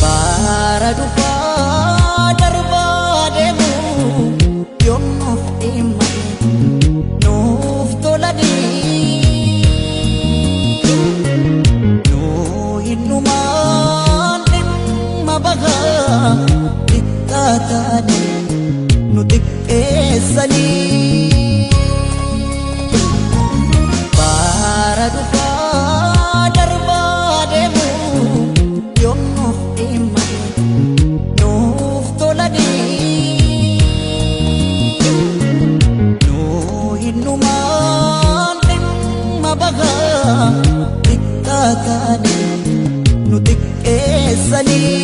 Bara dufa darbaa deemu yoom nuuf dhimma nuuf tolanii nuu hinnumaan dhimma bagaa xiqqaa taanii nu xiqqeessanii bara dufaa darbaa deemu yoom nuuf dhimma nuuf tolanii nuu hinnumaan dhimma bagaa xiqqaa taanii nu xiqqeessanii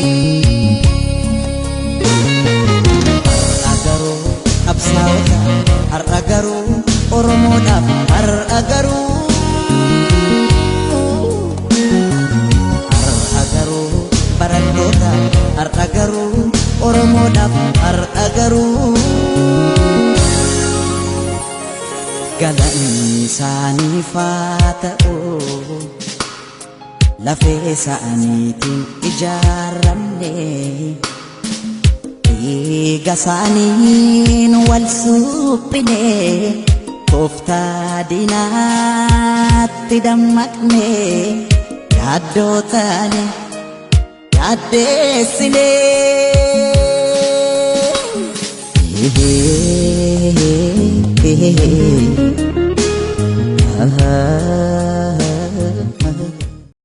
har'a garuu qabsaa'ota har'a garuu Oromoodhaaf har'a garuu barattoota har'a garuu Oromoodhaaf har'a garuu galanni isaaniif haa ta'u lafee isaaniitiin ijaarramne dhiiga isaaniin wal suphine tooftaa diinaatti dammaqne yaaddoo taane yaaddeessine